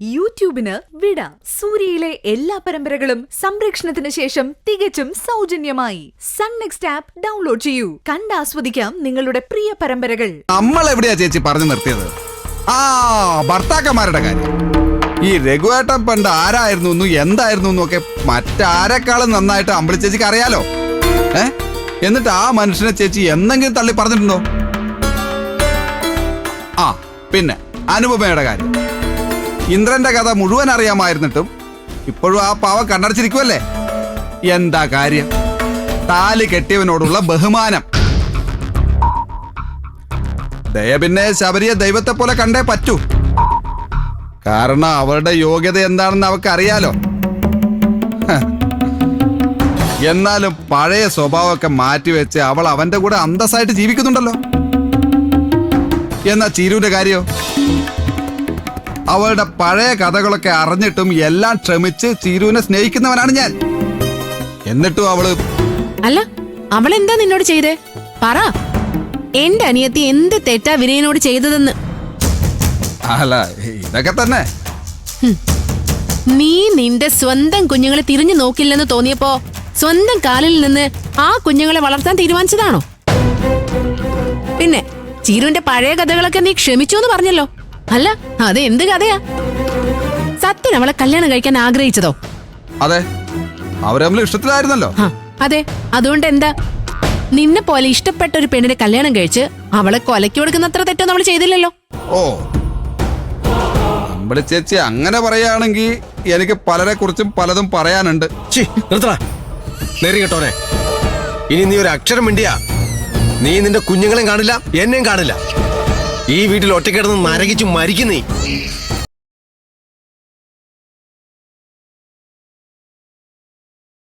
യൂട്യൂബിന് വിട. സൂര്യയിലെ എല്ലാ പരമ്പരകളും സംരക്ഷണത്തിന് ശേഷം തികച്ചും സൗജന്യമായി സൺ നെക്സ്റ്റ് ആപ്പ് ഡൗൺലോഡ് ചെയ്യൂ. കണ്ടാസ്വദിക്കാം നിങ്ങളുടെ പ്രിയ പരമ്പരകൾ. നമ്മൾ എവിടെയാ ചേച്ചി പറഞ്ഞു നിർത്തിയത്? ഭർത്താക്കന്മാരുടെ കാര്യം. ഈ രഘുവേട്ടൻ പണ്ട് ആരായിരുന്നു എന്തായിരുന്നു ഒക്കെ മറ്റാരെക്കാളും നന്നായിട്ട് അമ്പിളി ചേച്ചിക്ക് അറിയാലോ. എന്നിട്ട് ആ മനുഷ്യനെ ചേച്ചി എന്തെങ്കിലും തള്ളി പറഞ്ഞിട്ടുണ്ടോ? പിന്നെ അനുപമയുടെ കാര്യം. ഇന്ദ്രന്റെ കഥ മുഴുവൻ അറിയാമായിരുന്നിട്ടും ഇപ്പോഴും ആ പാവം കണ്ണടച്ചിരിക്കുമല്ലേ. എന്താ കാര്യം? താലി കെട്ടിയവനോടുള്ള ബഹുമാനം. ദയ പിന്നെ ശബരിയെ ദൈവത്തെ പോലെ കണ്ടേ പറ്റൂ. കാരണം അവളുടെ യോഗ്യത എന്താണെന്ന് അവൾക്ക് അറിയാലോ. എന്നാലും പഴയ സ്വഭാവമൊക്കെ മാറ്റിവെച്ച് അവൾ അവന്റെ കൂടെ അന്തസ്സായിട്ട് ജീവിക്കുന്നുണ്ടല്ലോ. എന്നാ ചീരുവിന്റെ കാര്യോ? അവളുടെ പഴയ കഥകളൊക്കെ അറിഞ്ഞിട്ടും എല്ലാം ക്ഷമിച്ച് ചീരുവിനെ സ്നേഹിക്കുന്നവനാണ് ഞാൻ. എന്നിട്ടും അവള് അല്ല, അവളെന്താ നിന്നോട് ചെയ്തേ? പറ. എന്റെ അനിയത്തി എന്ത് തെറ്റാ വിനയനോട് ചെയ്തതെന്ന്. അല്ല, ഇതൊക്കെ തന്നെ. നീ നിന്റെ സ്വന്തം കുഞ്ഞുങ്ങളെ തിരിഞ്ഞു നോക്കില്ലെന്ന് തോന്നിയപ്പോ സ്വന്തം കാലിൽ നിന്ന് ആ കുഞ്ഞുങ്ങളെ വളർത്താൻ തീരുമാനിച്ചതാണോ? പിന്നെ ചീരുവിന്റെ പഴയ കഥകളൊക്കെ നീ ക്ഷമിച്ചു എന്ന് പറഞ്ഞല്ലോ. അല്ല, അത് എന്ത് കഥയാ? സത്യൻ അവളെ കല്യാണം കഴിക്കാൻ ആഗ്രഹിച്ചതോ? അതെ, അവര് തമ്മിൽ ഇഷ്ടത്തിലായിരുന്നല്ലോ. അതെ, അതുകൊണ്ട് എന്താ? നിന്നെ പോലെ ഇഷ്ടപ്പെട്ട ഒരു പെണ്ണിനെ കല്യാണം കഴിച്ച് അവളെ കൊലയ്ക്ക് കൊടുക്കുന്നത്ര തെറ്റൊന്നും അവള് ചെയ്തില്ലല്ലോ. ഓ, അമ്പിളി ചേച്ചി അങ്ങനെ പറയുകയാണെങ്കിൽ എനിക്ക് പലരെ കുറിച്ചും പലതും പറയാനുണ്ട്. കേട്ടോനെ, ഇനി നീ ഒരു അക്ഷരം മിണ്ടിയാ നീ നിന്റെ കുഞ്ഞുങ്ങളെയും കാണില്ല, എന്നെയും കാണില്ല. ഈ വീട്ടിൽ ഒറ്റക്കിടന്ന് നരകിച്ചു മരിക്കുന്നീ.